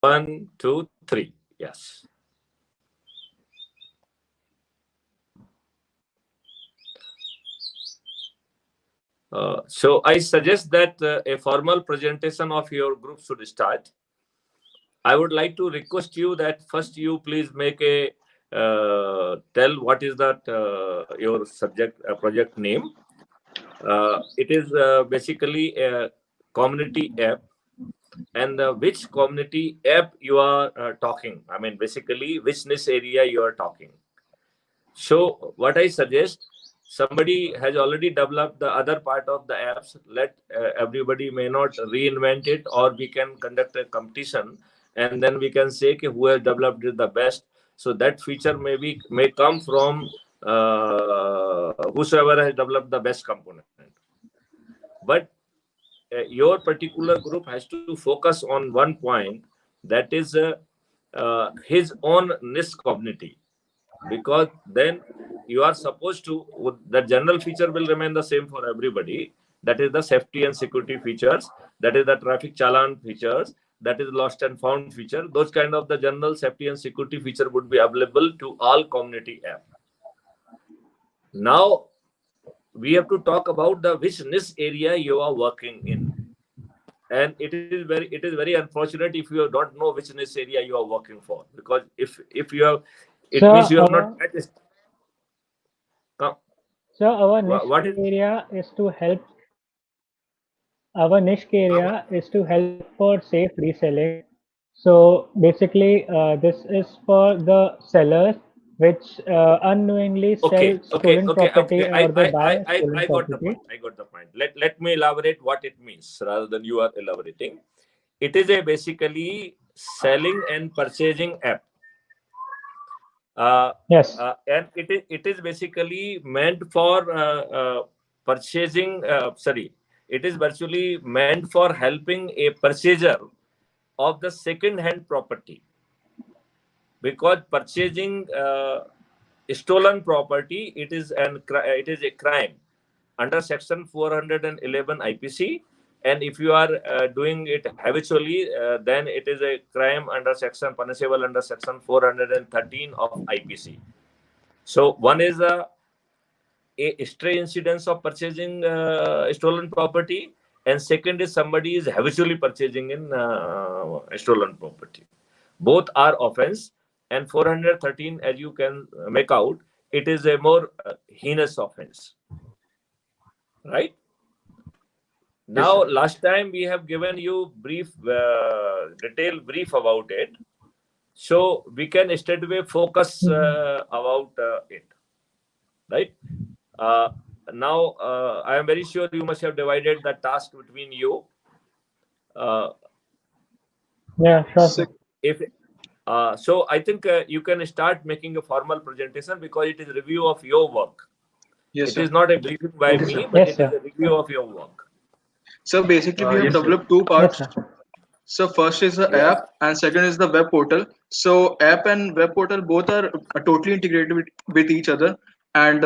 One, two, three. Yes. So I suggest that a formal presentation of your group should start. I would like to request you that first you please make a tell what is that your subject project name. It is basically a community app, and which community app you are talking. I mean, basically, which niche area you are talking. So, what I suggest, somebody has already developed the other part of the apps. Let everybody may not reinvent it, or we can conduct a competition, and then we can say who has developed it the best. So that feature may come from whosoever has developed the best component. But your particular group has to focus on one point, that is his own niche community, because then you are supposed to, the general feature will remain the same for everybody, that is the safety and security features, that is the traffic challan features, that is lost and found feature. Those kind of the general safety and security feature would be available to all community app. Now we have to talk about the which niche area you are working in, and it is very unfortunate if you don't know which niche area you are working for, because if you have, it So means you have not our come. so our niche What is area is to help. Our niche area is to help for safe reselling. So basically, this is for the sellers which unknowingly okay, sell okay, stolen okay, property okay. or they buy I stolen got the property. point. I got the point. Let me elaborate what it means rather than you are elaborating. It is a basically selling and purchasing app. uh, Yes. and it is basically meant for purchasing, sorry, it is virtually meant for helping a purchaser of the second hand property, because purchasing stolen property, it is a crime under section 411 IPC, and if you are doing it habitually, then it is a crime under section punishable under section 413 of IPC. So one is a stray incidence of purchasing stolen property, and second is somebody is habitually purchasing in stolen property. Both are offense, and 413, as you can make out, it is a more heinous offense, right? Yes, Now, sir. last time we have given you brief, detailed brief about it, so we can straightway focus Mhm. about it, right? Uh, Now, I am very sure you must have divided the task between you. Uh, Yeah, sure, sir. Sec- if So, I think you can start making a formal presentation, because it is review of your work. yes, It sir. is not a briefing by Okay, sir. me, but Yes, it is sir. a review of your work. So basically, we have Yes, sir. developed two Yes, parts. sir. So first is the Yes. app, and second is the web portal. So app and web portal both are totally integrated with each other, and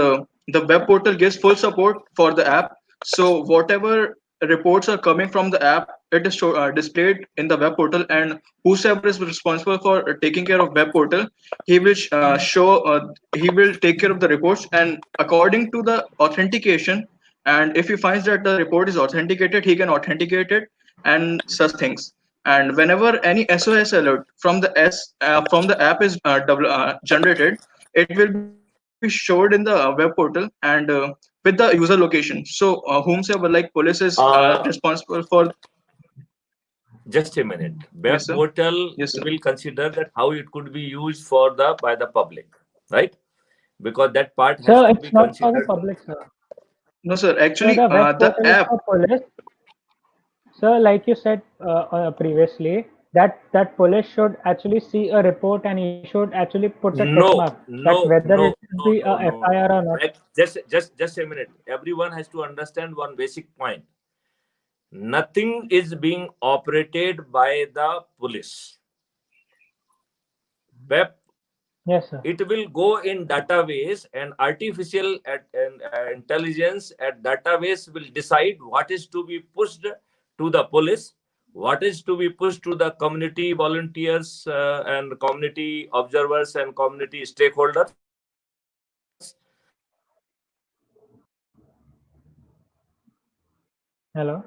the web portal gives full support for the app. So whatever reports are coming from the app, it is displayed in the web portal, and whosoever is responsible for taking care of web portal, he will he will take care of the reports, and according to the authentication. And if he finds that the report is authenticated, he can authenticate it and such things. And whenever any SOS alert from from the app is generated, it will be showed in the web portal and with the user location. So whomsoever like police is Uh, responsible for. just a minute. Yes, Web sir. portal, Yes, we sir. will consider that how it could be used for the by the public, right? Because that part has So to it's be not for the considered. public, sir. No, sir. So Actually, the web the portal is app. for police. So, like you said previously, that police should actually see a report and he should actually put a tick mark No, that no, whether it no, should no, be a no, no, FIR or no. not. Just a minute. Everyone has to understand one basic point. Nothing is being operated by the police. Web, Yes, sir. it will go in database, and artificial intelligence at database will decide what is to be pushed to the police, what is to be pushed to the community volunteers and community observers and community stakeholders. Hello.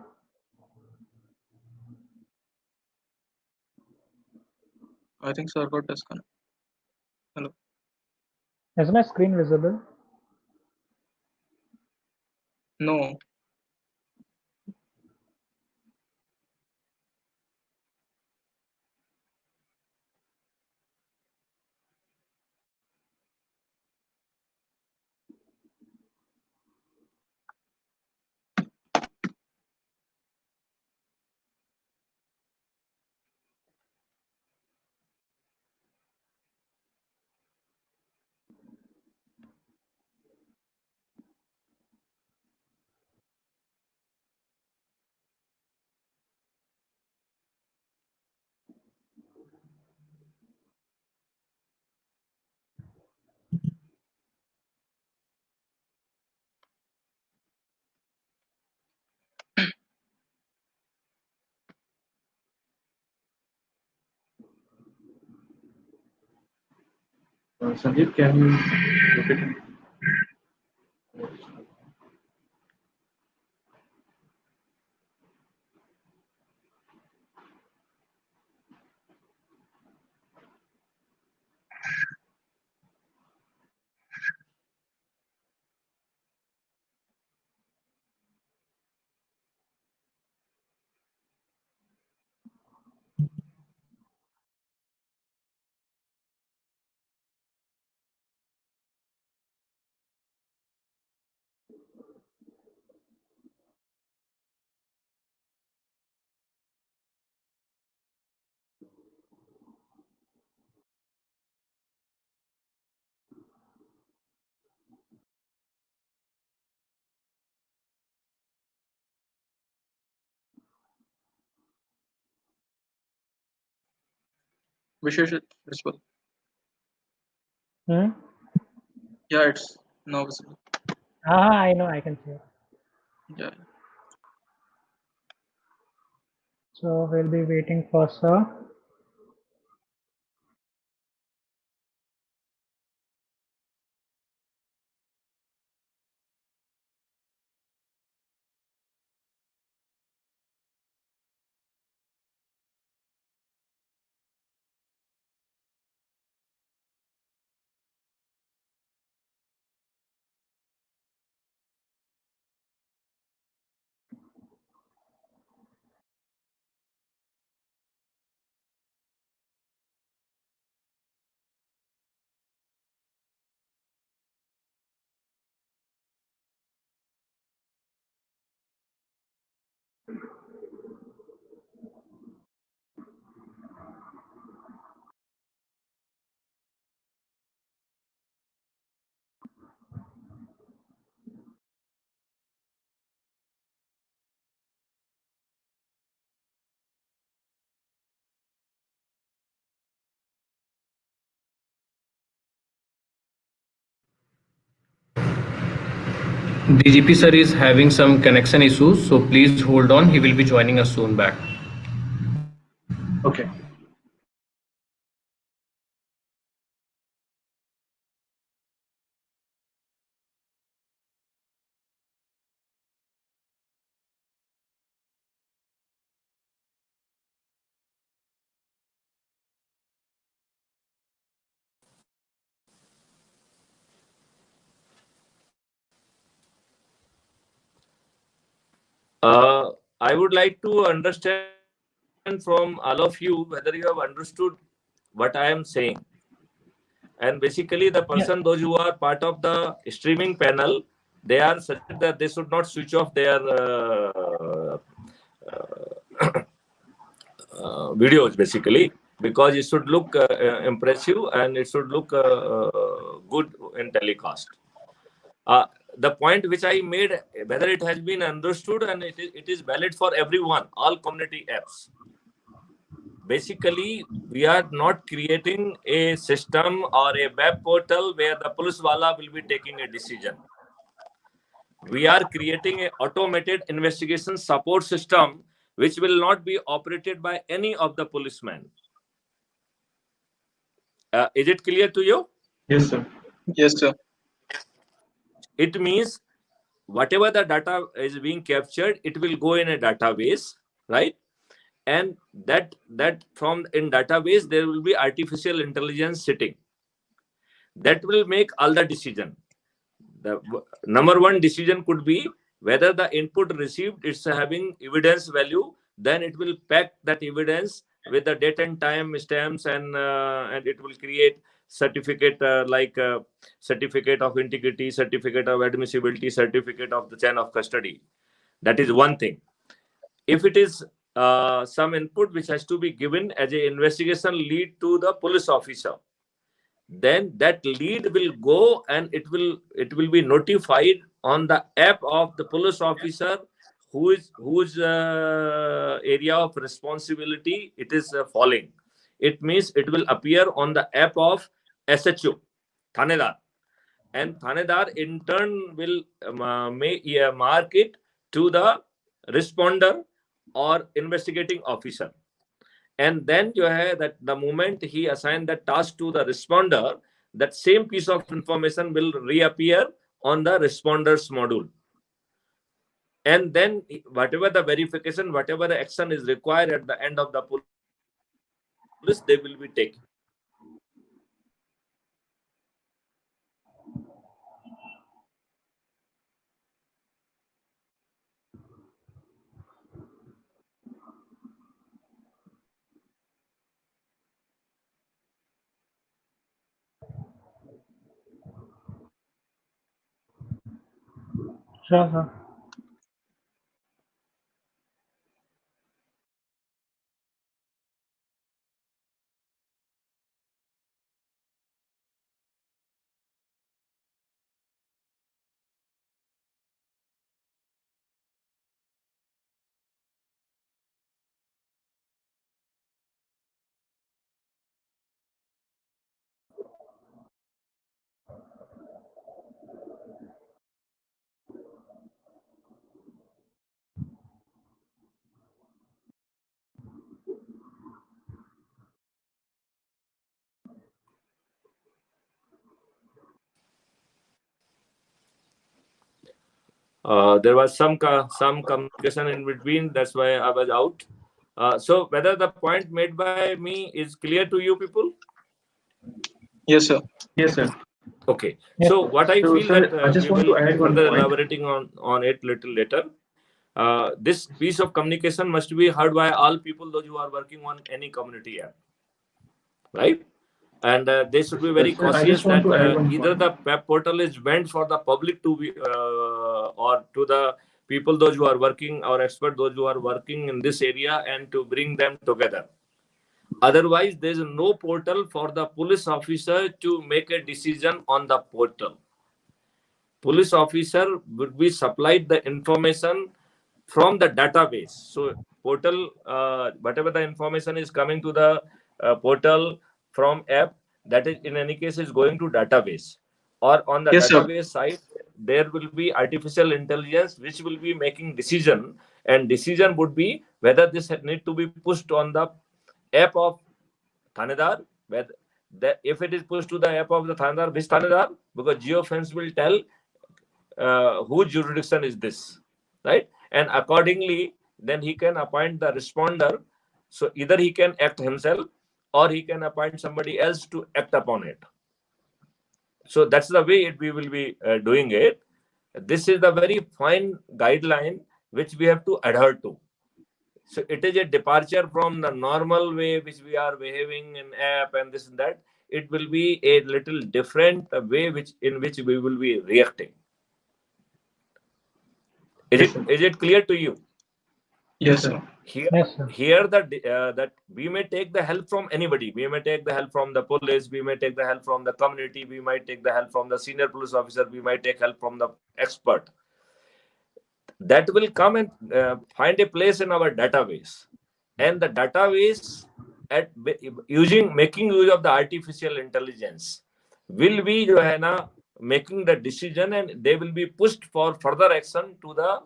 I think sir got disconnected. Hello. Is my screen visible? No. Sandeep, can you repeat? Vishesh is visible. Hmm? Yeah, it's now visible. I know, I can see it. Yeah. So we'll be waiting for sir. DGP sir is having some connection issues, so please hold on. He will be joining us soon back. Okay. I would like to understand from all of you whether you have understood what I am saying. And basically, the person, those who are part of the streaming panel, they are suggested that they should not switch off their videos, basically, because it should look impressive and it should look good in telecast. The point which I made, whether it has been understood, and it is valid for everyone, all community apps. Basically, we are not creating a system or a web portal where the police wala will be taking a decision. We are creating an automated investigation support system which will not be operated by any of the policemen. Is it clear to you? Yes, sir. Yes, sir. It means whatever the data is being captured, it will go in a database, right? And that from in database there will be artificial intelligence sitting that will make all the decision. The number one decision could be whether the input received is having evidence value. Then it will pack that evidence with the date and time stamps, and it will create certificate like certificate of integrity, certificate of admissibility, certificate of the chain of custody. That is one thing. If it is some input which has to be given as an investigation lead to the police officer, then that lead will go and it will be notified on the app of the police officer whose area of responsibility it is falling. It means it will appear on the app of SHO, Thanedar, and Thanedar in turn will mark it to the responder or investigating officer. And then you have that the moment he assigned the task to the responder, that same piece of information will reappear on the responder's module. And then whatever the verification, whatever the action is required at the end of the police, they will be taken. Sure, sir. There was some communication in between. That's why I was out. So whether the point made by me is clear to you people? Yes, sir. Yes, sir. Okay. Yes, So sir. what I So, feel sir, that I just we want will to be add one further point. elaborating on it little later. This piece of communication must be heard by all people, those who are working on any community app, right? And they should be very Sir, I cautious just want that to add one either point. the web portal is meant for the public to be or to the people, those who are working, or expert, those who are working in this area, and to bring them together. Otherwise, there is no portal for the police officer to make a decision on the portal. Police officer would be supplied the information from the database. So portal, whatever the information is coming to the portal from app, that is in any case is going to database. Or on the Yes, sir. database side, there will be artificial intelligence which will be making decision, and decision would be whether this need to be pushed on the app of Thanedar, whether if it is pushed to the app of the Thanedar, which Thanedar, because geofence will tell whose jurisdiction is this, right? And accordingly, then he can appoint the responder. So either he can act himself or he can appoint somebody else to act upon it. So that's the way we will be doing it. This is the very fine guideline which we have to adhere to. So it is a departure from the normal way which we are behaving in app and this and that. It will be a little different way in which we will be reacting. Is it clear to you? Yes, sir. Yes, sir. Here that we may take the help from anybody. We may take the help from the police. We may take the help from the community. We might take the help from the senior police officer. We might take help from the expert. That will come and find a place in our database, and the database making use of the artificial intelligence will be making the decision, and they will be pushed for further action to the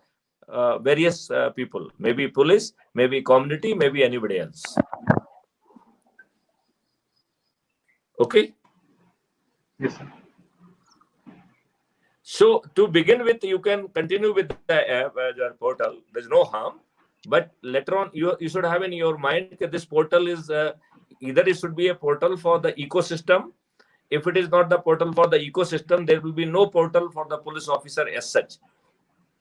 various people, maybe police, maybe community, maybe anybody else. Okay. Yes, sir. So to begin with, you can continue with the app as a portal. There's no harm, but later on, you should have in your mind that this portal is either it should be a portal for the ecosystem. If it is not the portal for the ecosystem, there will be no portal for the police officer as such.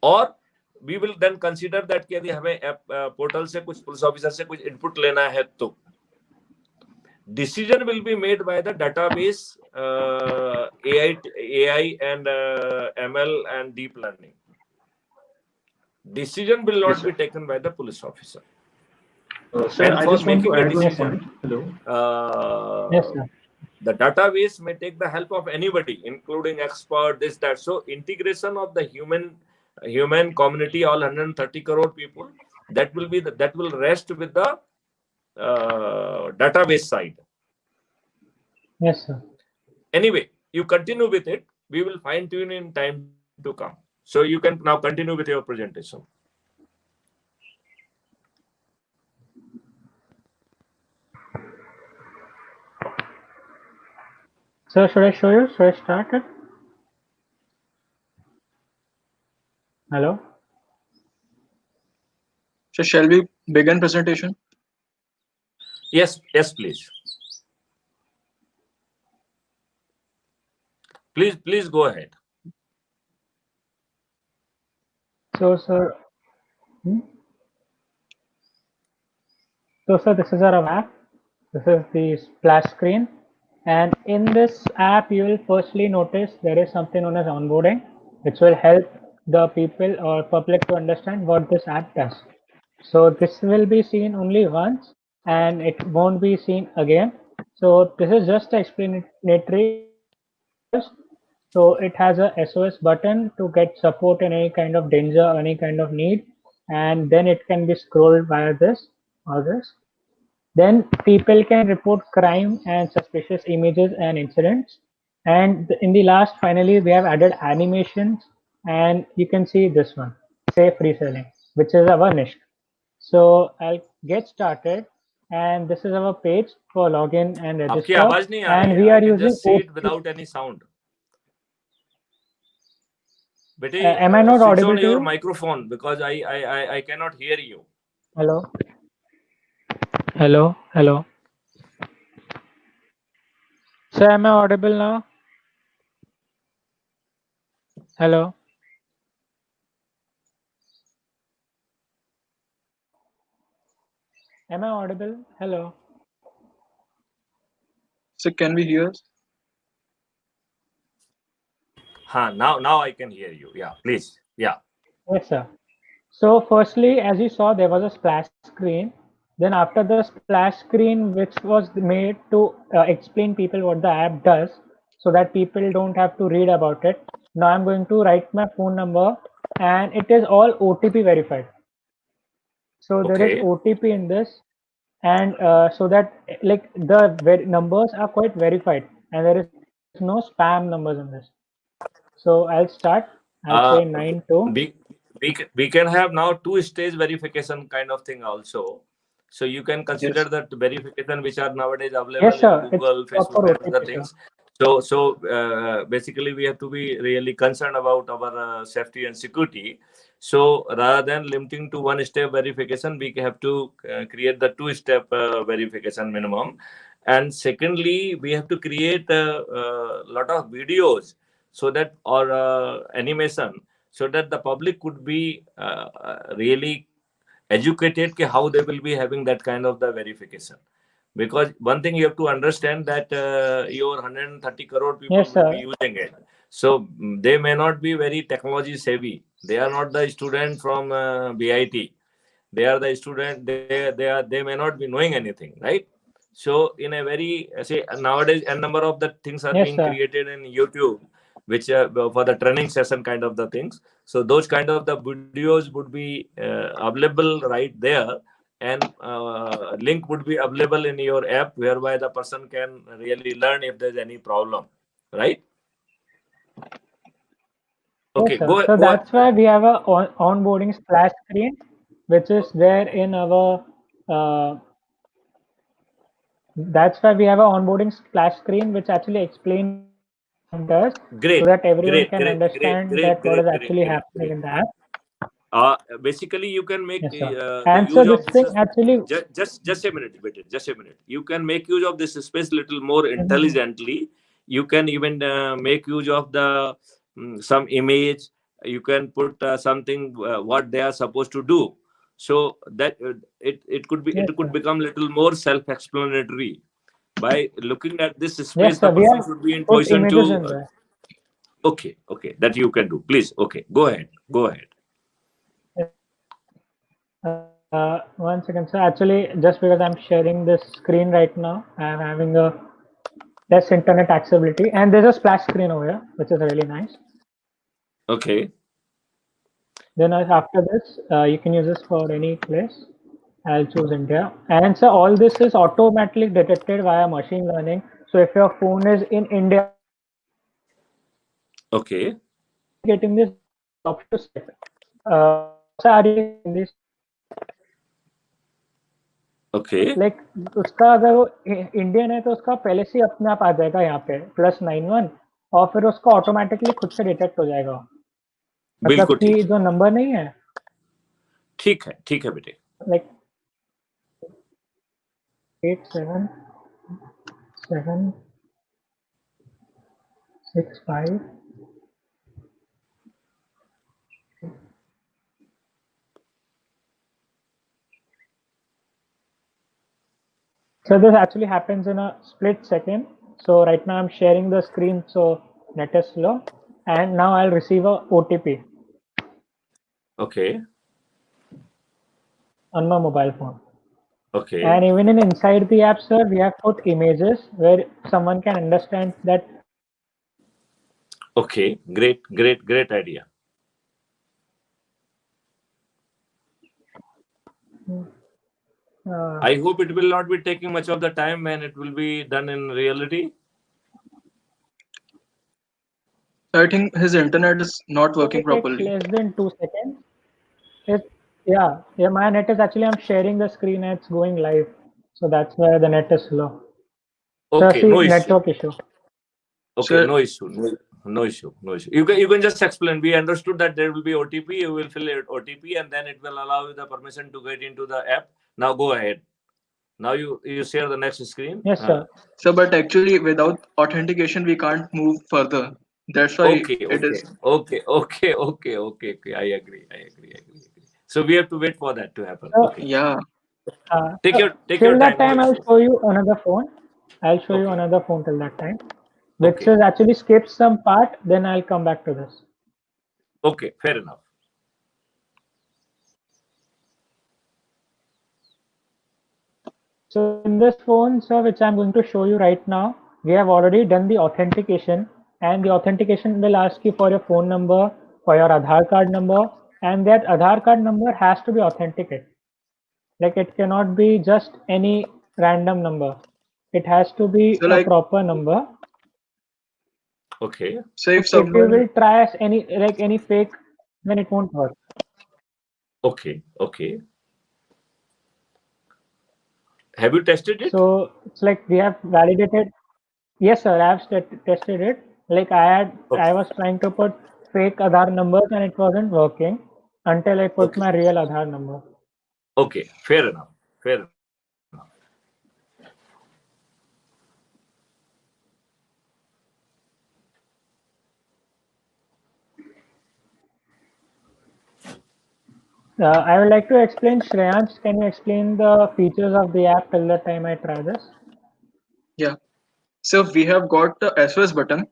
और we will then consider that कि यदि हमें portal से कुछ police officer से कुछ input लेना है तो decision will be made by the database AI and ML and deep learning. Decision will not be taken by the police officer. Sir, And I for just want to making a add one decision, point. Hello. Yes, sir. The database may take the help of anybody, including expert, this, that. So integration of the human community, all 130 crore people, that will rest with the database side. Yes, sir. Anyway, you continue with it. We will fine tune in time to come. So you can now continue with your presentation. So should I show you? Should I start it? Hello? So shall we begin presentation? Yes, please. Please go ahead. So, sir. So, sir, this is our app. This is the splash screen. And in this app, you will firstly notice there is something known as onboarding, which will help the people or public to understand what this app does. So this will be seen only once and it won't be seen again. So this is just explanatory. So it has a SOS button to get support in any kind of danger, any kind of need, and then it can be scrolled via this or this. Then people can report crime and suspicious images and incidents. And in the last, finally, we have added animations, and you can see this one, safe reselling, which is our niche. So I'll get started, and this is our page for login and आपकी register. आवाज नहीं आ And रही है. we I are can using just see it OP. without any sound. बेटे, Am I not switch audible on to your you? microphone because I cannot hear you. Hello. Hello. Hello. Sir, am I audible now? Hello. Am I audible? Hello. So can we hear? Now I can hear you. Yeah, please. Yeah. Yes, sir. So firstly, as you saw, there was a splash screen. Then after the splash screen, which was made to explain people what the app does, so that people don't have to read about it. Now I'm going to write my phone number, and it is all OTP verified. So there is Okay. OTP in this, and so that like the numbers are quite verified, and there is no spam numbers in this. So I'll start. I'll say 92. We can have now two-stage verification kind of thing also. So you can consider Yes. that verification which are nowadays available Yes, sir. in Google, It's proper Facebook, and other OTP, sir. things. So basically, we have to be really concerned about our safety and security. So rather than limiting to one-step verification, we have to create the two-step verification minimum. And secondly, we have to create a lot of videos so that or animation so that the public could be really educated how they will be having that kind of the verification. Because one thing you have to understand that your 130 crore people Yes, will sir. be using it. So they may not be very technology savvy. They are not the student from BIT. They are the student. They may not be knowing anything, right? So in a very say nowadays a number of the things are Yes, being sir. created in YouTube, which for the training session kind of the things. So those kind of the videos would be available right there, and link would be available in your app, whereby the person can really learn if there's any problem, right? Okay, Yes, sir. go So go. that's why we have a onboarding splash screen, which is there in our. That's why we have a onboarding splash screen, which actually explains does, so Great, that everyone great, can great, great, understand great, that what is great, great, actually great, happening great. in the app. Basically, you can make Yes, sir. the And so use this of this. thing actually. Just a minute, wait, just a minute. You can make use of this space little more Mhm. intelligently. You can even make use of the some image. You can put something what they are supposed to do, so that Yes, it could sir. become little more self-explanatory. By looking at this space, Yes, the sir. We person have should be in put position images to. in there. Okay, okay, that you can do. Please, okay, go ahead, go ahead. One second, sir. Actually, just because I'm sharing this screen right now, I'm having a less internet accessibility, and there's a splash screen over here, which is really nice. Okay, Then after this, you can use this for any place. I'll choose India. And so all this is automatically detected via machine learning. So if your phone is in India, okay, getting this option to set. So are you in this? okay. Like उसका अगर वो Indian है तो उसका पहले से ही अपने आप आ जाएगा यहाँ पे +91 और फिर उसका ऑटोमेटिकली खुद से डिटेक्ट हो जाएगा मतलब बिल्कुल ठीक कि है, जो नंबर नहीं है ठीक है बेटे। Like 8776 So this actually happens in a split second. So right now I'm sharing the screen, so net is slow, and now I'll receive a OTP Okay, on my mobile phone. okay, And even inside the app, sir, we have put images where someone can understand that. okay. Great, great, great idea. Uh, I hope it will not be taking much of the time and it will be done in reality. I think his internet is not working it takes properly. less than 2 seconds. Yeah, my net is actually, I'm sharing the screen and it's going live. So that's why the net is slow. So Okay, see, no issue. network issue. Okay, So no issue. No issue. No issue. You can just explain. We understood that there will be OTP. You will fill it OTP and then it will allow you the permission to get into the app. Now go ahead. Now you share the next screen. Yes, sir. so but actually without authentication we can't move further. That's why Okay, it okay, is. okay, okay, okay, okay, okay. I agree. I agree. I agree. So we have to wait for that to happen. So, Okay. Yeah. Take your till that time. No time, I'll issue. show you another phone. I'll show you Okay. another phone till that time, which Okay. is actually skips some part. Then I'll come back to this. Okay. Fair enough. So in this phone, sir, which I'm going to show you right now, we have already done the authentication, and the authentication will ask you for your phone number, for your Aadhaar card number, and that Aadhaar card number has to be authenticated. Like it cannot be just any random number. It has to be So a like, proper number. Okay. so if If you someone, will try as any fake, then it won't work. Okay. Okay. Have you tested it? So it's like we have validated. Yes, sir. I have tested it. Like I Okay. was trying to put fake Aadhaar numbers and it wasn't working until I put Okay. my real Aadhaar number. Okay. Fair enough. Fair enough. I would like to explain. Shreyansh, can you explain the features of the app till the time I try this? yeah. So we have got the SOS button.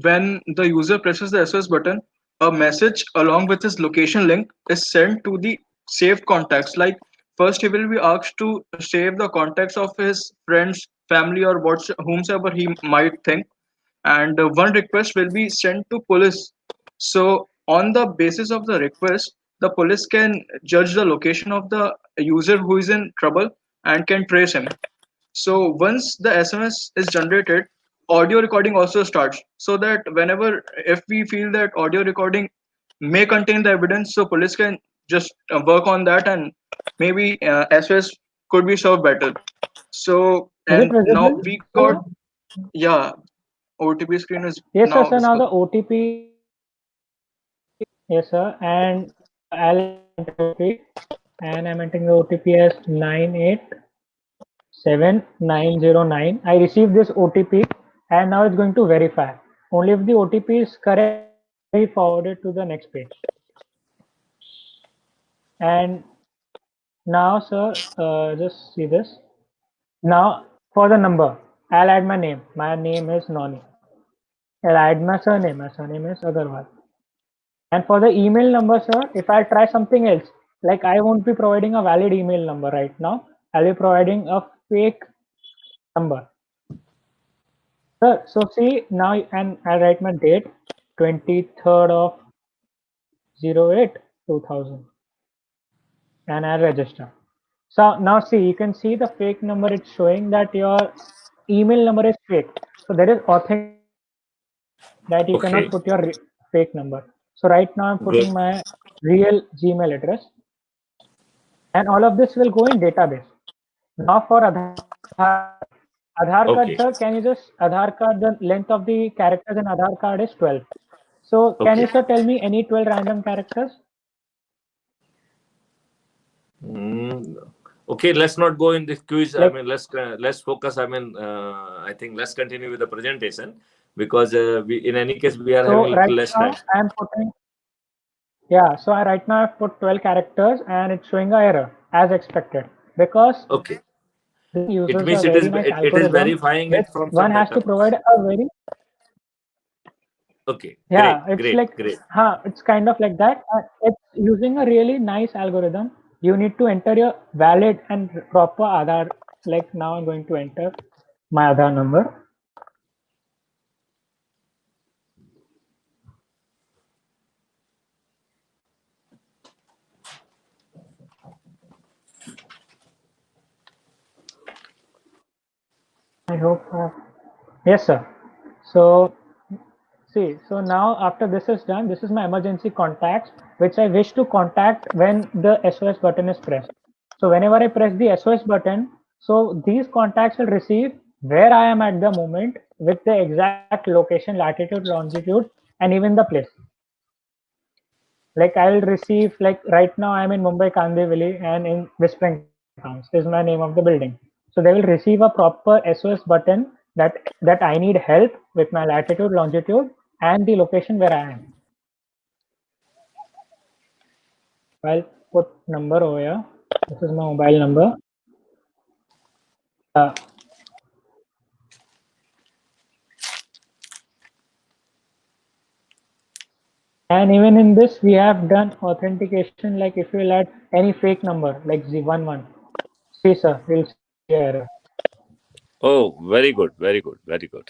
When the user presses the SOS button, a message along with his location link is sent to the saved contacts. Like first, he will be asked to save the contacts of his friends, family, or whomsoever he might think, and one request will be sent to police. So on the basis of the request, the police can judge the location of the user who is in trouble and can trace him. So once the SMS is generated, audio recording also starts, so that whenever if we feel that audio recording may contain the evidence, so police can just work on that, and maybe SOS could be served better. So, Is it and now visible? we got, Sir? yeah, OTP screen is Yes, sir. now So now visible. the OTP. Yes, sir. And I'll enter OTP, and I'm entering the OTP as 987909. I received this OTP, and now it's going to verify. Only if the OTP is correct, we forward it to the next page. And now, sir, just see this. Now, for the number, I'll add my name. My name is Noni. I'll add my surname. My surname is Agarwal. And for the email number, sir, if I try something else, like I won't be providing a valid email number right now, I'll be providing a fake number. Sir, so see now, and I'll write my date, 23rd of 08/2000, and I'll register. So now see, you can see the fake number. It's showing that your email number is fake. So there is authentic that you cannot Okay, put your fake number. So right now I'm good. putting my real Gmail address, and all of this will go in database. Now for Aadhaar card, Okay, sir, can you just Aadhaar card, the length of the characters in Aadhaar card is 12. So can you, okay. sir, tell me any 12 random characters? Mm, okay, let's not go in this quiz. I Like, mean, let's focus. I mean, I think let's continue with the presentation, because we, in any case, we are having a so little right less now time. I'm putting, yeah, so right now I've put 12 characters and it's showing a error as expected, because Okay, this it uses a means very nice it is algorithm verifying which it from one some has to database. provide a very, Okay, yeah, it's great, like, great. it's kind of like that. It's using a really nice algorithm. You need to enter your valid and proper Aadhaar. Like now I'm going to enter my Aadhaar number. I hope, yes, sir. So see, so now after this is done, this is my emergency contacts, which I wish to contact when the SOS button is pressed. So whenever I press the SOS button, so these contacts will receive where I am at the moment with the exact location, latitude, longitude, and even the place. Like I will receive, like right now I'm in Mumbai Kandivali and in Whispering Towns is my name of the building. So they will receive a proper SOS button that I need help with my latitude, longitude, and the location where I am. I'll put number over here. This is my mobile number. Uh, and even in this, we have done authentication. Like if you will add any fake number, like Z11, see sir, we'll see error. Oh, very good, very good, very good.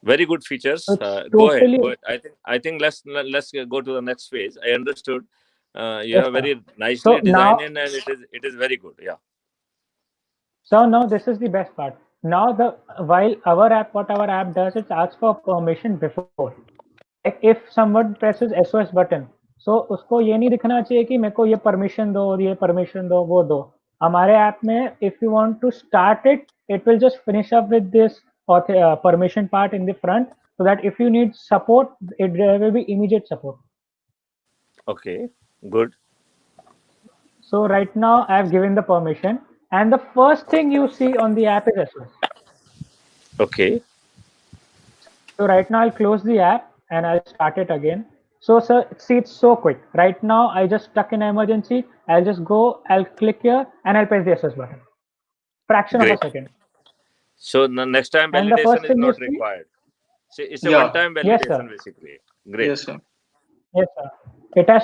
Very good features. It's Go ahead, totally, go ahead. I think let's go to the next phase. I understood. You yes have sir. very nicely So designed now, it, and it is very good. Yeah. so now this is the best part. Now while our app, what our app does, it asks for permission before. Like if someone presses SOS button, so उसको ये नहीं दिखना चाहिए कि मेरे को ये permission दो और ये permission दो वो दो. हमारे ऐप में if you want to start it, it will just finish up with this permission part in the front, so that if you need support, there will be immediate support. Okay. Good. So right now I have given the permission, and the first thing you see on the app is SOS. Okay. So right now I'll close the app and I'll start it again. So sir, see, it's so quick. Right now I just stuck in emergency. I'll just go, I'll click here and I'll press the SOS button. Fraction of a Great. second. So the next time And the validation first is thing you not see, required. So it's a Yeah, one-time yes validation sir, basically. Great. yes, sir. yes sir.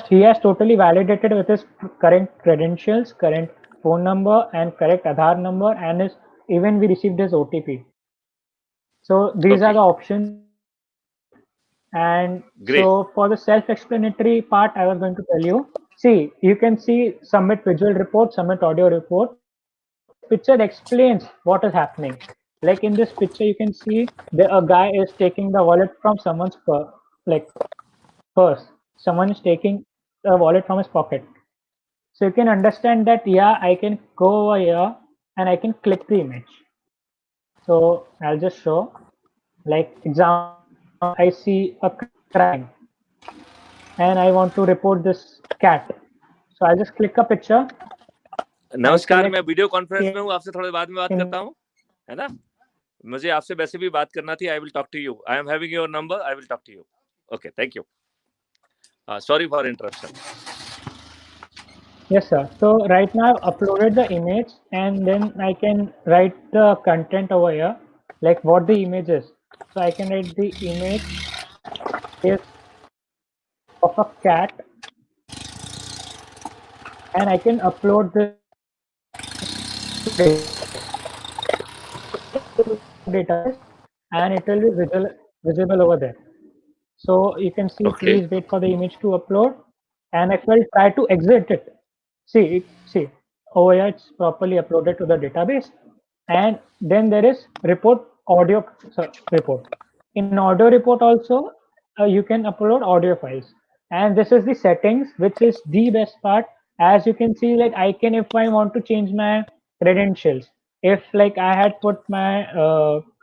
He has totally validated with his current credentials, current phone number and correct Aadhaar number, and his, even we received his OTP. So these are Okay. the options. And Great. so for the self-explanatory part, I was going to tell you, see, you can see submit visual report, submit audio report. This picture explains what is happening. Like in this picture, you can see a guy is taking the wallet from someone's purse. Someone is taking the wallet from his pocket. So you can understand that, yeah, I can go over here and I can click the image. So I'll just show, like example, I see a crime and I want to report this cat. So I'll just click a picture. नमस्कार, मैं video conference में हूँ, आपसे थोड़ी बाद में बात करता हूँ, है ना? मुझे आपसे वैसे भी बात करना थी. I will talk to you. I am having your number. I will talk to you. Okay, thank you. Sorry for interruption. Yes, sir. So right now I've uploaded the image and then I can write the content over here, like what the image is. So I can write the image is of a cat and I can upload this database and it will be visible over there. So you can see, Okay. please wait for the image to upload, and if I try to exit it, see over here it's properly uploaded to the database, and then there is report audio report. In audio report also, you can upload audio files, and this is the settings, which is the best part. As you can see, like I can, if I want to change my credentials, if like I had put my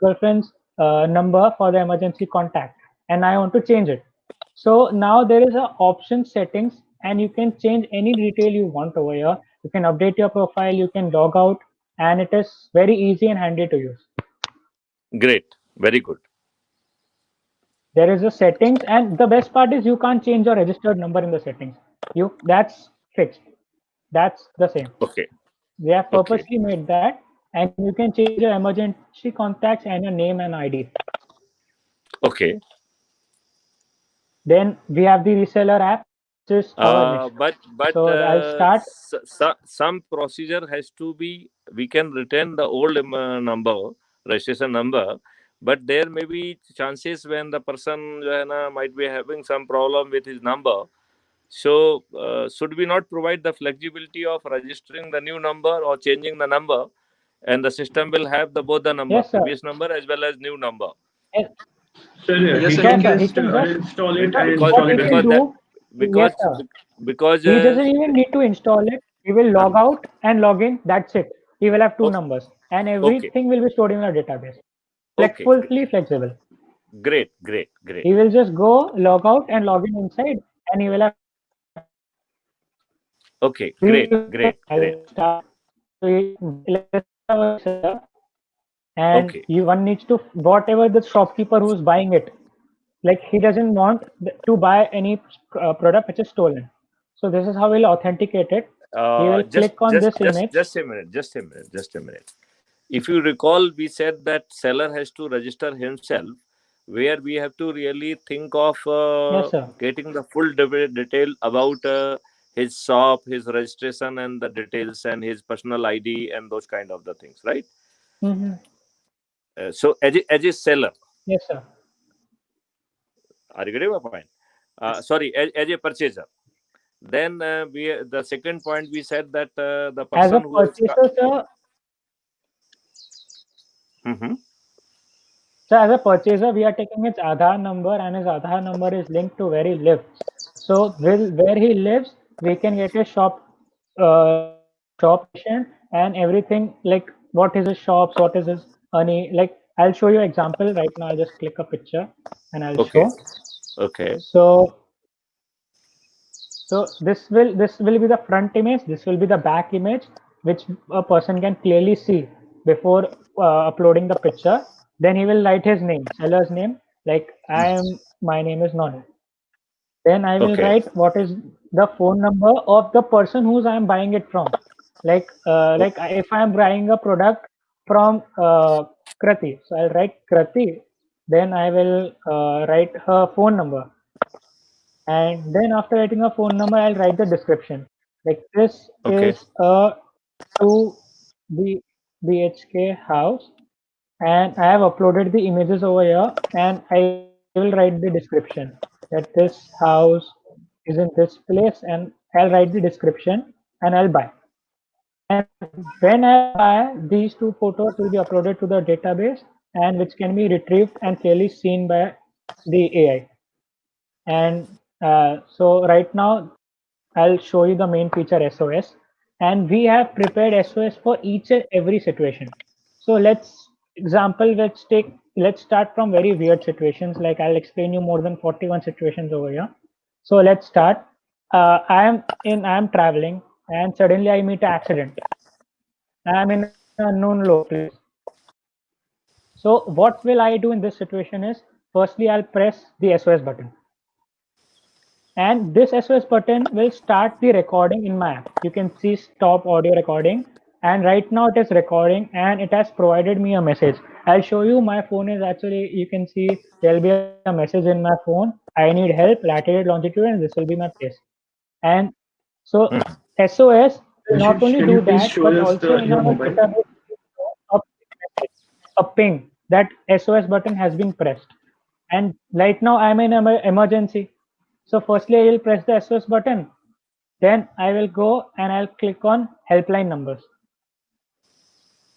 girlfriend's number for the emergency contact and I want to change it. So now there is a option settings and you can change any detail you want over here. You can update your profile, you can log out, and it is very easy and handy to use. Great. Very good. There is a settings, and the best part is you can't change your registered number in the settings. That's fixed. That's the same. Okay. They have Okay. purposely made that, and you can change your emergency contacts and your name and ID. Okay. Then we have the reseller app, which is our niche. But So I'll start. some procedure has to be. We can retain the old number, registration number, but there may be chances when the person might be having some problem with his number. So should we not provide the flexibility of registering the new number or changing the number, and the system will have both the number, Yes, sir. previous number as well as new number? Yes, Sir, Yes, he sir, can he can just uninstall it and Because- install it what he can again. do, Because yes, sir. because He doesn't even need to install it. He will log out and log in. That's it. He will have two Okay. numbers, and everything will be stored in a database. Okay. Fully flexible. Great. He will just go log out and log in inside, and he will have. Okay, great. I'll start. And Okay. one needs to, whatever the shopkeeper who's buying it, like he doesn't want to buy any product which is stolen. So this is how we'll authenticate it. He will click on this image. Just a minute. If you recall, we said that seller has to register himself, where we have to really think of Yes, sir. getting the full detail about his shop, his registration, and the details, and his personal ID, and those kind of the things, right? Mm-hmm. So as a seller, Yes, sir. are you getting my point? Sorry, as a purchaser. Then the second point we said that the As a person who has purchaser, sir. Mm-hmm. So as a purchaser, we are taking his Aadhaar number, and his Aadhaar number is linked to where he lives. So where he lives, we can get a shop and everything, like what is his shops, what is his money. Like I'll show you example right now. I'll just click a picture and I'll show. Okay. So this will be the front image. This will be the back image, which a person can clearly see before uploading the picture. Then he will write his name, seller's name, like my name is Nonu. Then I will Okay. write what is the phone number of the person whose I am buying it from. Like if I am buying a product from Krati, so I'll write Krati. Then I will write her phone number. And then after writing a phone number, I'll write the description. Like this Okay. is a 2 BHK house, and I have uploaded the images over here, and I will write the description that this house is in this place, and I'll write the description and I'll buy. And when I apply, these two photos will be uploaded to the database and which can be retrieved and clearly seen by the AI. And so right now, I'll show you the main feature SOS. And we have prepared SOS for each and every situation. So let's start from very weird situations. Like I'll explain you more than 41 situations over here. So let's start. I am traveling and suddenly I meet an accident. I am in an unknown low place. So what will I do in this situation is, firstly, I'll press the SOS button. And this SOS button will start the recording in my app. You can see stop audio recording. And right now it is recording and it has provided me a message. I'll show you my phone is actually, you can see there'll be a message in my phone. I need help, latitude, longitude, and this will be my place. And so SOS will not Ashish, only can you do please that, show but us also in your our mobile? database, a message, a ping that SOS button has been pressed. And right now I'm in an emergency. So firstly, I will press the SOS button. Then I will go and I'll click on helpline numbers.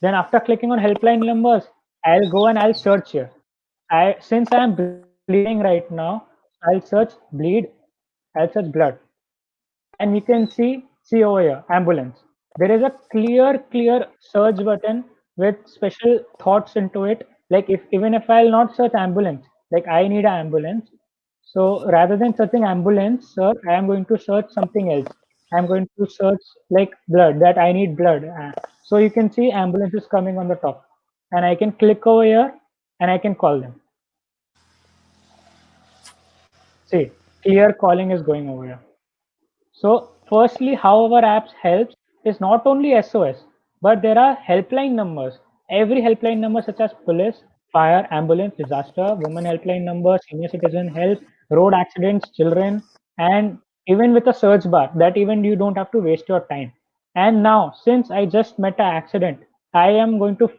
Then after clicking on helpline numbers, I'll go and I'll search here. Since I'm bleeding right now, I'll search bleed, I'll search blood. And you can see over here, ambulance. There is a clear search button with special thoughts into it. Like if even if I'll not search ambulance, like I need an ambulance. So rather than searching ambulance, sir, I am going to search something else. I'm going to search like blood, that I need blood. So you can see ambulance is coming on the top. And I can click over here and I can call them. See, clear calling is going over here. So firstly, how our apps helps is not only SOS, but there are helpline numbers. Every helpline number such as police, fire, ambulance, disaster, women helpline number, senior citizen help, road accidents, children, and even with a search bar that even you don't have to waste your time. And now, since I just met an accident, I am going to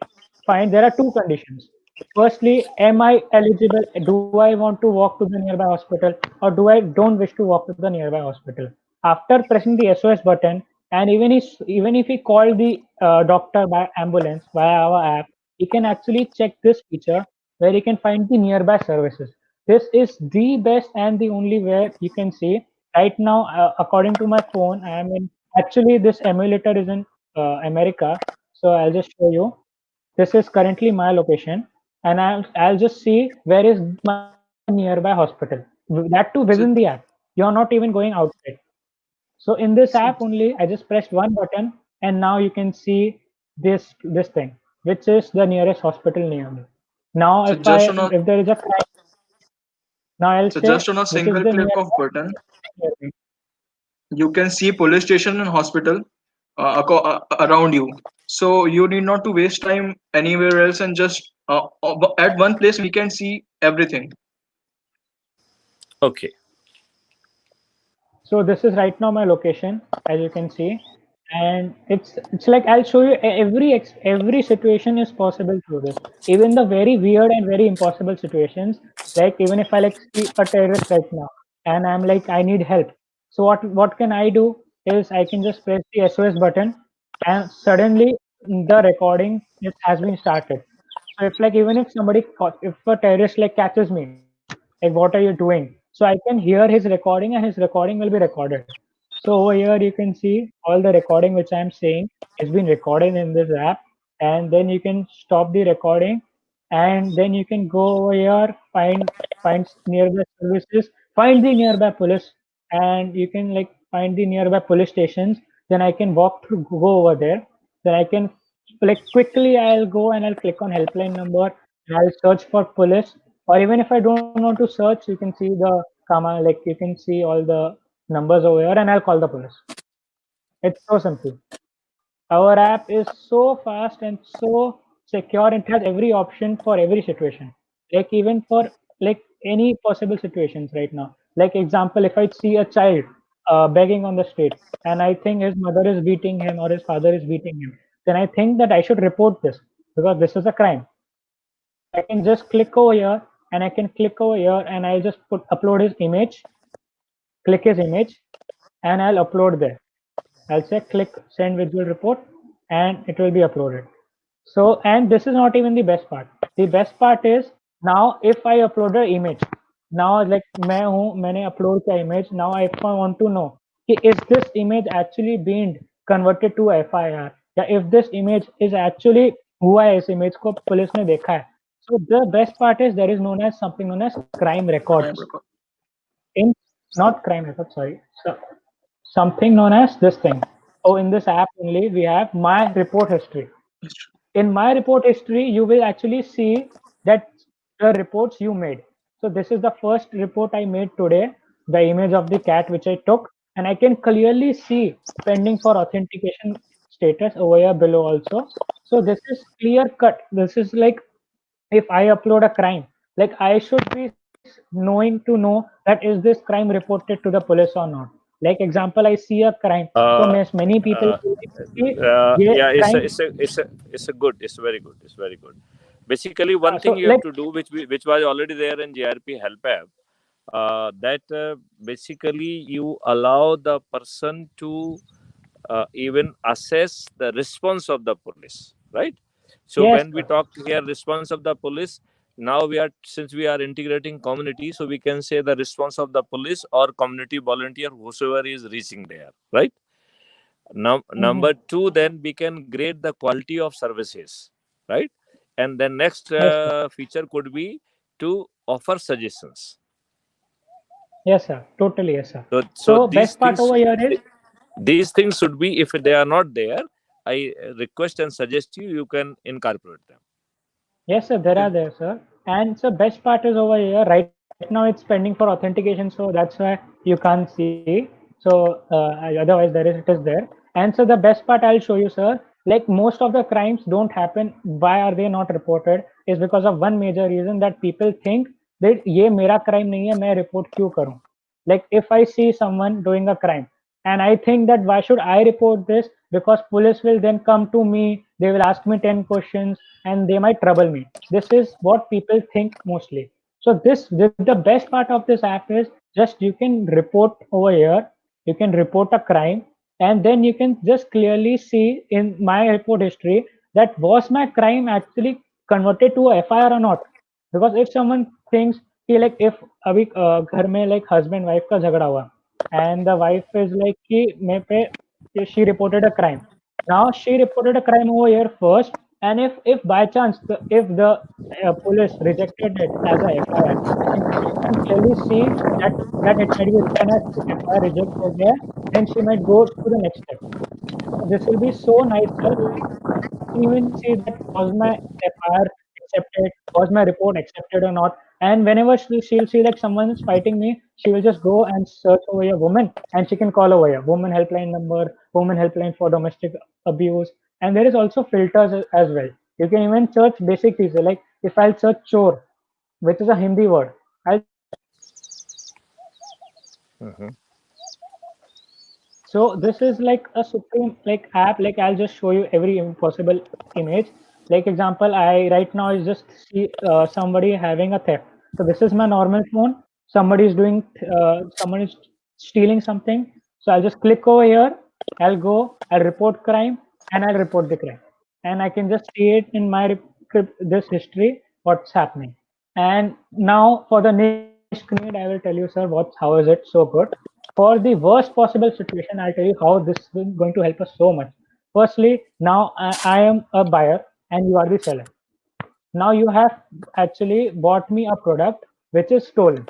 find there are two conditions. Firstly, am I eligible? Do I want to walk to the nearby hospital or do I don't wish to walk to the nearby hospital? After pressing the SOS button, and even if he called the doctor by ambulance via our app, he can actually check this feature where he can find the nearby services. This is the best and the only where you can see right now. According to my phone, I am in. Actually, this emulator is in America, so I'll just show you. This is currently my location, and I'll just see where is my nearby hospital. That too within the app. So, You're not even going outside. So in this app so, only, I just pressed one button, and now you can see this thing, which is the nearest hospital near me. Now, so just on a if there is a crime, now I'll so say just on a which is single the click of nearby button, near me. you can see police station and hospital around you. So you need not to waste time anywhere else and just at one place we can see everything. Okay. So this is right now my location, as you can see, and it's like I'll show you every situation is possible through this. Even the very weird and very impossible situations, like even if I like see a terrorist right now, and I'm like I need help. So what can I do is I can just press the SOS button, and suddenly the recording has been started. So if like even if if a terrorist like catches me, like what are you doing? So I can hear his recording and his recording will be recorded. So over here you can see all the recording which I'm saying has been recorded in this app, and then you can stop the recording, and then you can go over here, find nearby services, find the nearby police, and you can like find the nearby police stations. Then I can go over there. Then I can like quickly I'll go and I'll click on helpline number and I'll search for police. Or even if I don't want to search, you can see the comma, like you can see all the numbers over here, and I'll call the police. It's so simple. Our app is so fast and so secure. It has every option for every situation. Like even for like any possible situations right now. Like example, if I see a child begging on the street and I think his mother is beating him or his father is beating him, then I think that I should report this because this is a crime. So I can just click over here and I can click over here and I'll just upload his image, click his image, and I'll upload there. I'll say click send visual report, and it will be uploaded. So, and this is not even the best part. The best part is now if I upload an image, now like मैंने upload the image. Now if I want to know is this image actually being converted to FIR, या if this image is actually हुआ है, इस image को police ने देखा है. So the best part is there is known as something known as crime records. In not crime record, sorry. So something known as this thing. Oh, in this app only we have my report history. In my report history, you will actually see that the reports you made. So this is the first report I made today, the image of the cat which I took, and I can clearly see pending for authentication status over here below also. So this is clear cut. This is like if I upload a crime, like I should be knowing to know that is this crime reported to the police or not. Like example, I see a crime, so many people yeah, crime, it's a good, it's very good, it's very good. Basically, one thing so you have to do, which was already there in JRP Help app, that basically you allow the person to even assess the response of the police, right? So yes, when we talk here response of the police, now since we are integrating community, so we can say the response of the police or community volunteer, whosoever is reaching there, right? Number two, then we can grade the quality of services, right? And then next yes, feature could be to offer suggestions. yes, sir. Totally, yes, sir. So So these best part things, over here is these things should be, if they are not there, I request and suggest you can incorporate them. yes, sir. There are there, sir. And so best part is over here. Right now it's pending for authentication, so that's why you can't see. So otherwise it is there. And so the best part I'll show you, sir. Like most of the crimes don't happen. Why are they not reported? Is because of one major reason that people think that ये मेरा crime नहीं है, मैं report क्यों करूं? Like if I see someone doing a crime and I think that why should I report this, because police will then come to me, they will ask me 10 questions and they might trouble me. This is what people think mostly. So the best part of this app is just you can report over here, you can report a crime, and then you can just clearly see in my report history that was my crime actually converted to a FIR or not. Because if someone thinks कि like if अभी घर में like husband wife का झगड़ा हुआ and the wife is like कि मैं पे she reported a crime. Now she reported a crime over here first, and if by chance if the police rejected it as a FIR, she can clearly see that it might be written as FIR rejected there, then she might go to the next step. This will be so nice, sir. Like, you can even see that was my FIR accepted, was my report accepted or not. And whenever she'll see that someone is fighting me, she will just go and search over a woman, and she can call over a woman helpline number, woman helpline for domestic abuse. And there is also filters as well. You can even search basic things like if I'll search chore, which is a Hindi word, I'll So this is like a supreme like app. Like I'll just show you every possible image. Like example, I right now is just see somebody having a theft. So this is my normal phone. Somebody is doing someone is stealing something. So I'll just click over here. I'll go. I'll report crime and I'll report the crime. And I can just see it in my this history what's happening. And now for the niche need, I will tell you, sir, how is it so good. For the worst possible situation, I'll tell you how this is going to help us so much. Firstly, now I am a buyer and you are the seller. Now you have actually bought me a product which is stolen.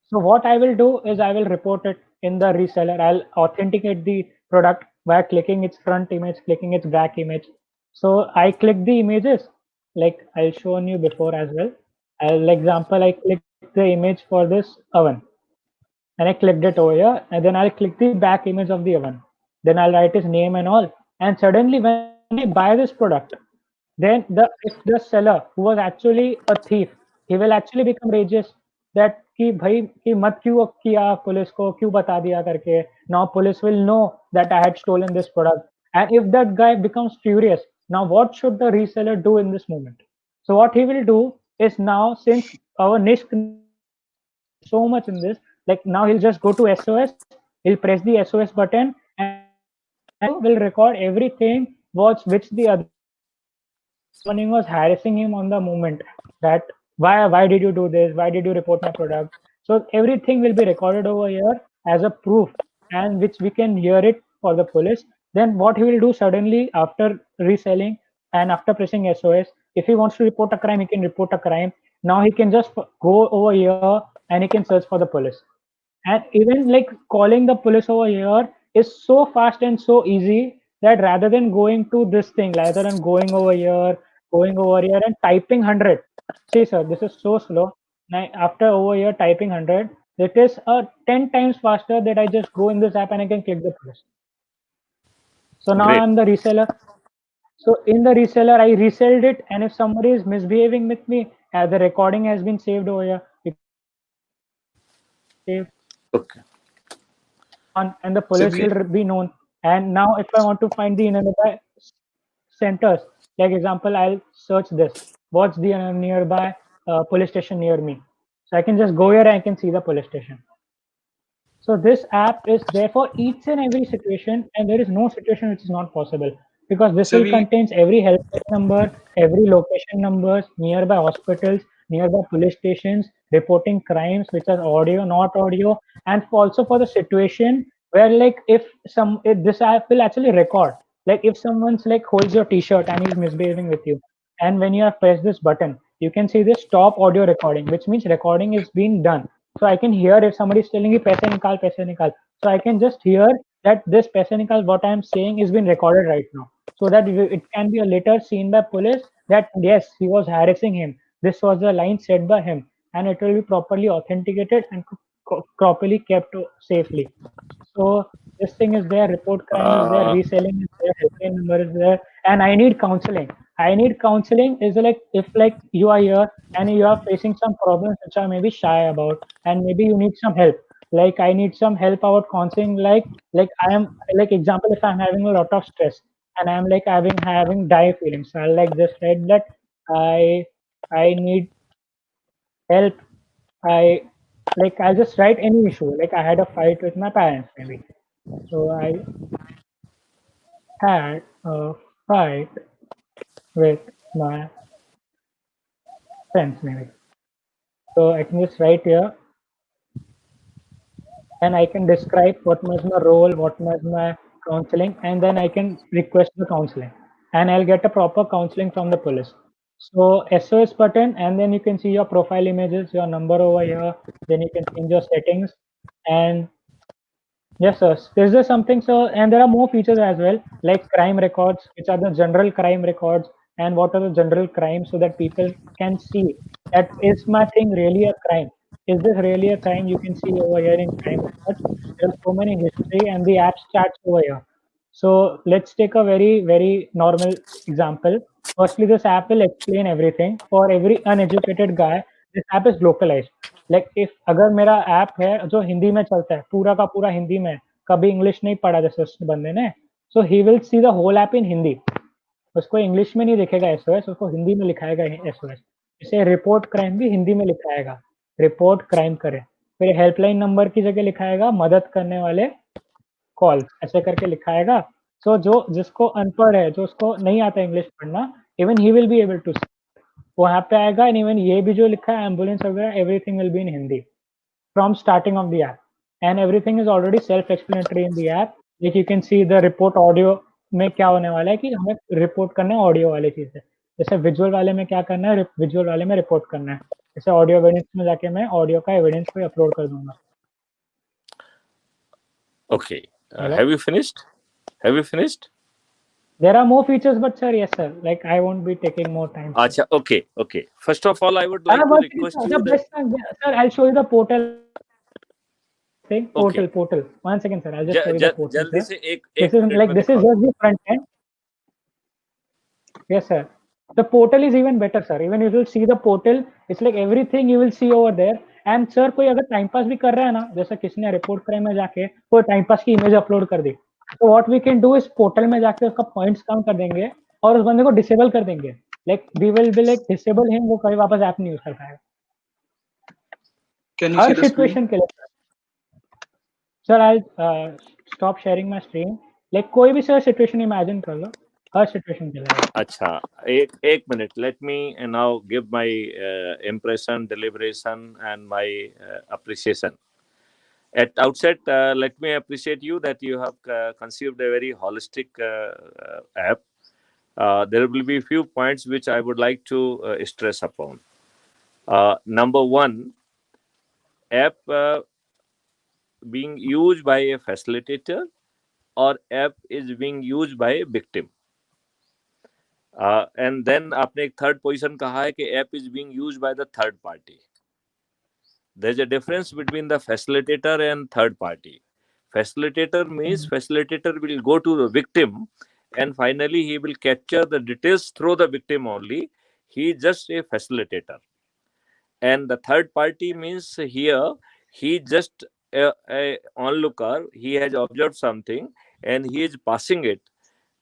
So what I will do is I will report it in the reseller. I'll authenticate the product by clicking its front image, clicking its back image. So I click the images like I'll shown you before as well. As example, I click the image for this oven and I clicked it over here, and then I'll click the back image of the oven. Then I'll write his name and all. And suddenly, when I buy this product, then if the seller who was actually a thief, he will actually become rageous that कि भाई कि मत क्यों किया police को क्यों बता दिया करके. Now police will know that I had stolen this product. And if that guy becomes furious, now what should the reseller do in this moment? So what he will do is now, since our niche so much in this, like now he'll just go to SOS, he'll press the SOS button, and will record everything which the other one was harassing him on the moment, that why did you do this? Why did you report my product? So everything will be recorded over here as a proof, and which we can hear it for the police. Then what he will do suddenly after reselling and after pressing SOS, if he wants to report a crime, he can report a crime. Now he can just go over here and he can search for the police. And even like calling the police over here is so fast and so easy that rather than going to this thing, rather than going over here and typing 100. See, sir, this is so slow. Now, after over here typing 100, it is 10 times faster that I just go in this app and I can click the police. So now Great. I'm the reseller. So in the reseller, I resold it, and if somebody is misbehaving with me, the recording has been saved over here. Saved Okay. on, and the police we- will be known. And now if I want to find the nearby centers, like example, I'll search this. What's the nearby police station near me? So I can just go here and I can see the police station. So this app is there for each and every situation, and there is no situation which is not possible, because this So will we contains every helpline number, every location numbers, nearby hospitals, nearby police stations, reporting crimes which are audio, not audio, and also for the situation where like if this app will actually record, like if someone's like holds your T-shirt and he's misbehaving with you, and when you have pressed this button, you can see this stop audio recording, which means recording is being done. So I can hear if somebody is telling me paise nikal, paise nikal. So I can just hear that this paise nikal, what I am saying is being recorded right now. So that it can be a later seen by police that yes, he was harassing him. This was the line said by him, and it will be properly authenticated and properly kept safely. So this thing is there, report crime is there, Uh, reselling is there, helpline number is there, and I need counseling. I need counseling is like if like you are here and you are facing some problems which are maybe shy about, and maybe you need some help. Like I need some help about counseling. Like I am like example, if I'm having a lot of stress and I'm like having dire feelings, so I'll like just write that I need help. I'll just write any issue. Like I had a fight with my parents maybe. So I had a fight with my friends maybe. So I can just write here and I can describe what was my role, what was my counseling, and then I can request the counseling, and I'll get a proper counseling from the police. So SOS button, and then you can see your profile images, your number over here, then you can change your settings, and yes, sir. Is there something, sir? And there are more features as well, like crime records, which are the general crime records, and what are the general crimes, so that people can see that is my thing really a crime? Is this really a crime? You can see over here in crime records. There are so many history, and the app starts over here. So let's take a very normal example. Firstly, this app will explain everything for every uneducated guy. This app is localized. Like if अगर मेरा app है जो हिंदी में चलता है, पूरा का पूरा हिंदी में, कभी इंग्लिश नहीं पढ़ा जैसे उस बंदे ने, so he will see the whole app in Hindi. उसको इंग्लिश में नहीं दिखेगा एसओएस, उसको हिंदी में लिखाएगा एसओएस. जैसे रिपोर्ट क्राइम भी हिंदी में लिखाएगा, रिपोर्ट क्राइम करे. फिर हेल्पलाइन नंबर की जगह लिखाएगा मदद करने वाले कॉल, ऐसे करके लिखाएगा. सो जो जिसको अनपढ़ है, जो उसको नहीं आता इंग्लिश पढ़ना, even he will be able to, वहाँ पे आएगा. एंड इवन ये भी जो लिखा है एम्बुलेंस वगैरह, everything will be in Hindi from starting of the app, and everything is already self explanatory in the app. Like you can see the report audio में क्या होने वाला है कि हमें रिपोर्ट करना है ऑडियो वाली चीज है. जैसे विजुअल वाले में क्या करना है, विजुअल वाले में रिपोर्ट करना है. जैसे ऑडियो एविडेंस में जाके मैं ऑडियो का एविडेंस पे अपलोड कर दूंगा. okay. Hello? Have you finished? Have you finished? There are more features, but sir, yes, sir. Like I won't be taking more time. Acha, okay, okay. First of all, I would like to But request the you that. best thing, sir, I'll show you the portal thing. Okay. Portal. 1 second, sir. I'll just show you the portal. जल्दी Sir. से एक This is minute like में this is दिखाओ. just the front end. Yes, sir. The portal is even better, sir. Even if you see the portal, it's like everything you will see over there. And sir, कोई अगर time pass भी कर रहा है ना, जैसे किसी ने रिपोर्ट क्राइम में जाके कोई टाइम पास की इमेज अपलोड कर दी, तो व्हाट वी कैन डू इस पोर्टल में जाके उसका पॉइंट्स काउंट कर देंगे और उस बंदे को डिसेबल कर देंगे. Like we will be like disable him, वो कभी वापस ऐप नहीं यूज कर पाएगा. can you see her the screen? Situation के लिए. Sir I stop sharing my screen. Like कोई भी सर सिचुएशन इमेजिन कर लो हर सिचुएशन के लिए। अच्छा, एक minute, let me now give my impression, deliberation and my appreciation. At outset, let me appreciate you that you have conceived a very holistic app. There will be a few points which I would like to stress upon. Number one, app being used by a facilitator or app is being used by a victim. And then आपने एक third position कहा है कि app is being used by the third party. There's a difference between the facilitator and third party. Facilitator means facilitator will go to the victim and finally he will capture the details through the victim only. He is just a facilitator. And the third party means here he just a onlooker. He has observed something and he is passing it,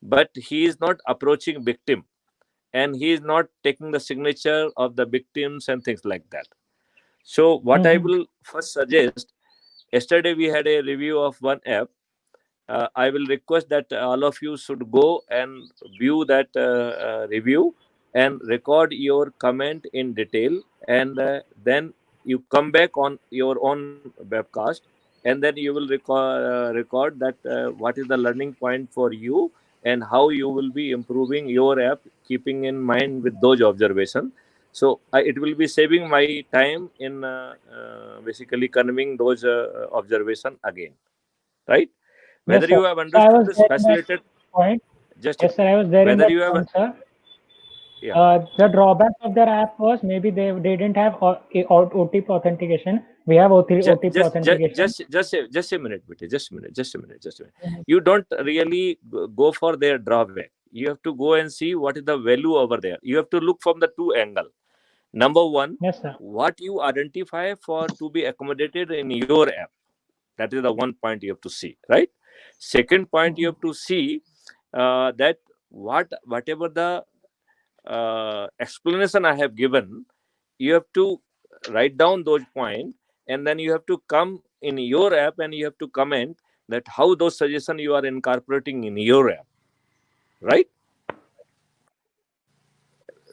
but he is not approaching victim and he is not taking the signature of the victims and things like that. So what I will first suggest, yesterday we had a review of one app. I will request that all of you should go and view that review and record your comment in detail, and then you come back on your own webcast and then you will record that what is the learning point for you and how you will be improving your app keeping in mind with those observations. So it will be saving my time in basically conveying those observations again, right? Whether Yes, sir. you have So I understood was this there in that facilitated, point. just Yes, sir. I was there in whether that you have, point, sir. yeah, The drawback of their app was maybe they didn't have OTP authentication. We have OTP authentication. just a minute, Vijay, just a minute. You don't really go for their drawback. You have to go and see what is the value over there. You have to look from the two angle. Number one, Yes, sir. what you identify for to be accommodated in your app. That is the one point you have to see, right? Second point, you have to see that whatever the explanation I have given, you have to write down those points, and then you have to come in your app and you have to comment that how those suggestions you are incorporating in your app, right?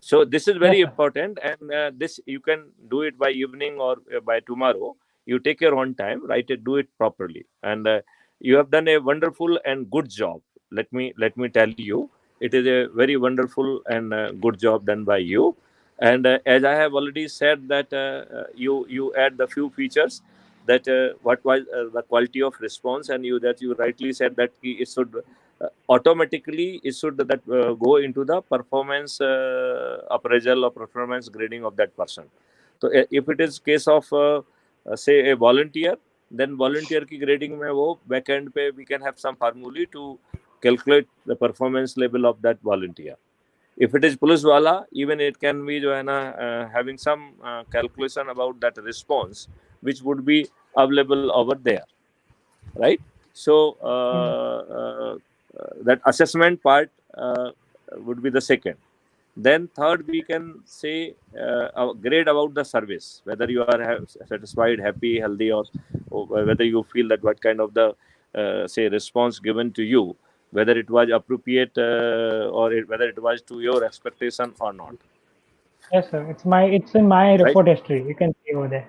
So this is very Yes, sir. important, and this you can do it by evening or by tomorrow. You take your own time, write it, do it properly, and you have done a wonderful and good job. Let me tell you, it is a very wonderful and good job done by you. And as I have already said that you add the few features that what was the quality of response, and you rightly said that it should automatically it should that go into the performance appraisal or performance grading of that person. So if it is case of say a volunteer, then volunteer ki grading mein wo backend pe we can have some formulae to calculate the performance level of that volunteer. If it is police wala, even it can be jo hai na, having some calculation about that response which would be available over there, right? So that assessment part would be the second. Then third, we can say a grade about the service, whether you are satisfied, happy, healthy, or whether you feel that what kind of the say response given to you, whether it was appropriate whether it was to your expectation or not. Yes, sir. It's in my Right? report history. You can see over there.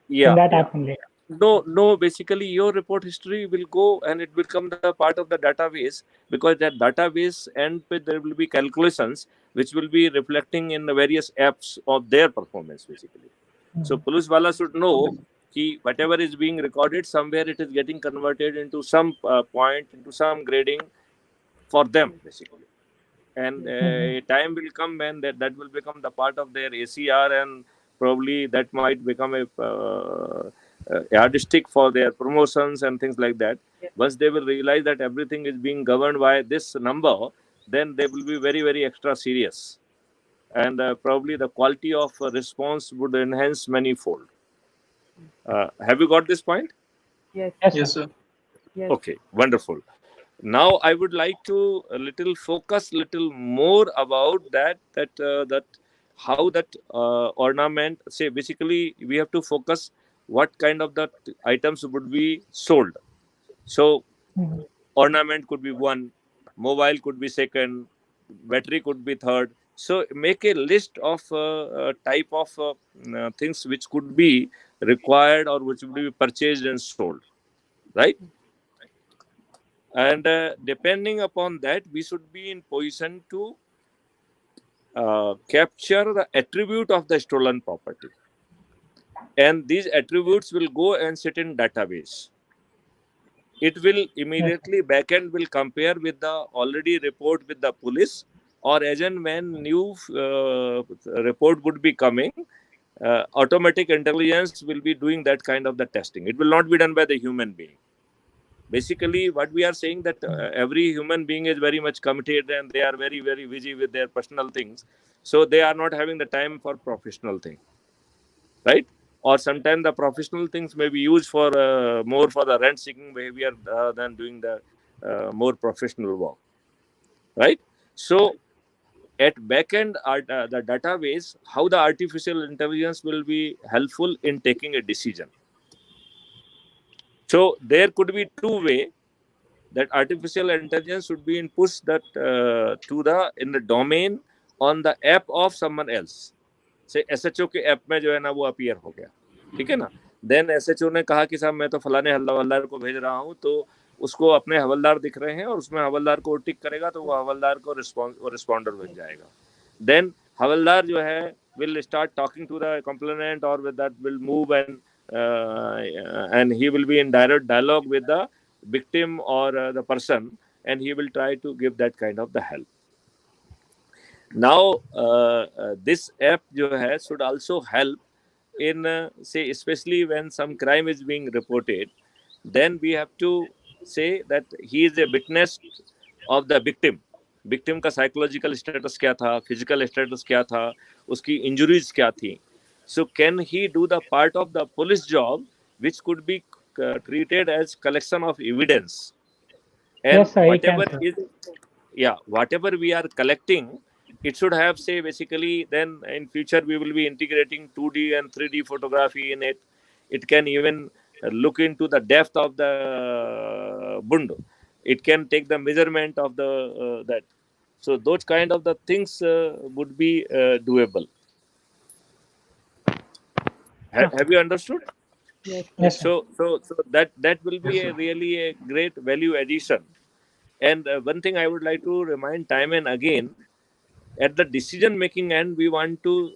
Yeah, In that yeah. app only. No, basically your report history will go and it will become the part of the database, because that database and there will be calculations which will be reflecting in the various apps of their performance basically. So police wala should know ki whatever is being recorded, somewhere it is getting converted into some point, into some grading for them basically. And a time will come when that will become the part of their ACR, and probably that might become a yardstick for their promotions and things like that. Once they will realize that everything is being governed by this number, then they will be very, very extra serious, and probably the quality of response would enhance manifold. Have you got this point? Yes, Yes, sir. sir. Okay, wonderful. Now I would like to focus little more about that how that ornament, say basically we have to focus what kind of the items would be sold. So ornament could be one, mobile could be second, battery could be third. So make a list of type of things which could be required or which would be purchased and sold, right? And depending upon that, we should be in position to capture the attribute of the stolen property, and these attributes will go and sit in database. It will immediately backend will compare with the already report with the police, or as and when new report would be coming, automatic intelligence will be doing that kind of the testing. It will not be done by the human being. Basically, what we are saying that every human being is very much committed and they are very, very busy with their personal things. So they are not having the time for professional thing, right? Or sometimes the professional things may be used for more for the rent-seeking behavior than doing the more professional work, right? So at backend, the database, how the artificial intelligence will be helpful in taking a decision. So there could be two way that artificial intelligence should be in push that to the in the domain on the app of someone else. से SHO के app में जो है ना वो appear हो गया, ठीक है ना. देन SHO ने कहा कि साहब मैं तो फलाने हवलदार को भेज रहा हूँ, तो उसको अपने हवलदार दिख रहे हैं और उसमें हवलदार को टिक करेगा तो वो हवलदार को रिस्पॉन्डर बन जाएगा. देन हवलदार जो है will start talking to the complainant, or with that will move and he will be in direct dialogue with the victim or the person, and he will try to give that kind of the help. Now this app जो है should also help in say especially when some crime is being reported, then we have to say that he is a witness of the victim. Victim का psychological status क्या था, physical status क्या था, उसकी injuries क्या थी. So can he do the part of the police job which could be treated as collection of evidence? And Yes, sir, he whatever can, is, whatever we are collecting, it should have, say, basically, then in future we will be integrating 2D and 3D photography in it. It can even look into the depth of the bund. It can take the measurement of the that. So those kind of the things would be doable. Have you understood? Yes, sir. So that will be really a great value addition. And one thing I would like to remind time and again, at the decision making end, we want to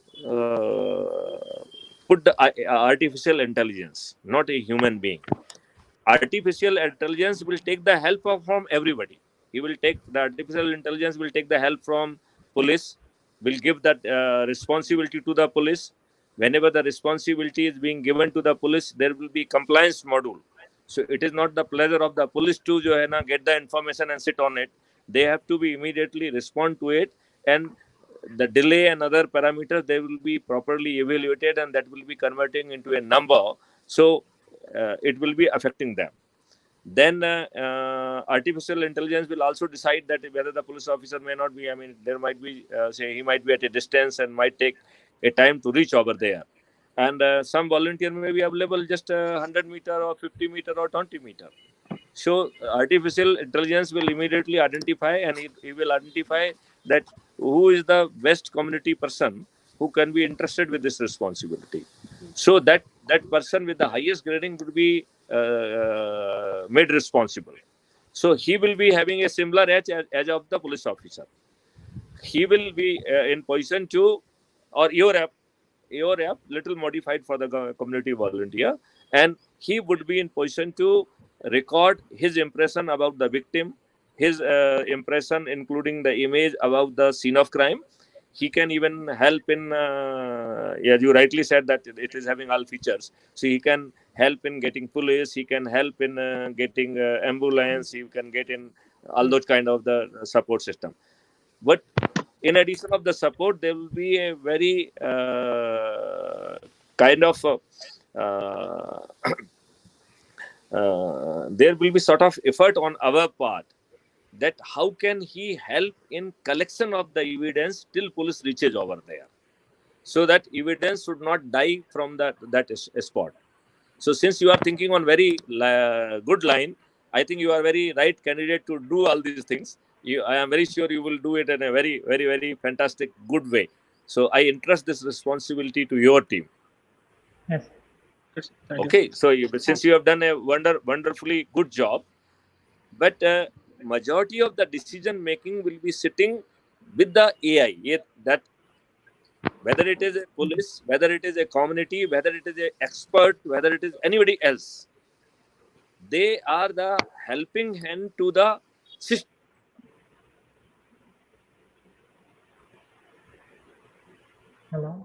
put the artificial intelligence, not a human being. Artificial intelligence will take the help from everybody. The artificial intelligence will take the help from police, will give that responsibility to the police. Whenever the responsibility is being given to the police, there will be compliance module. So it is not the pleasure of the police to get the information and sit on it. They have to be immediately respond to it, and the delay and other parameters, they will be properly evaluated, and that will be converting into a number. So it will be affecting them. Then artificial intelligence will also decide that whether the police officer may not be, there might be, say, he might be at a distance and might take a time to reach over there. And some volunteer may be available just 100 meter or 50 meter or 20 meter. So artificial intelligence will immediately identify, and he will identify that who is the best community person who can be interested with this responsibility. So that person with the highest grading would be made responsible. So he will be having a similar edge of the police officer. He will be in position to, or your app little modified for the community volunteer, and he would be in position to record his impression about the victim, his impression including the image about the scene of crime. He can even help in, as you rightly said, that it is having all features. So he can help in getting police, he can help in getting ambulance, he can get in all those kind of the support system. But in addition of the support, there will be a very kind of there will be sort of effort on our part, that how can he help in collection of the evidence till police reaches over there, so that evidence should not die from that spot. So since you are thinking on very good line, I think you are very right candidate to do all these things. I am very sure you will do it in a very, very, very fantastic, good way. So I entrust this responsibility to your team. Yes. Yes, thank you. Okay, so since you have done a wonderfully good job, but majority of the decision making will be sitting with the AI. That whether it is a police, whether it is a community, whether it is an expert, whether it is anybody else, they are the helping hand to the system. Hello.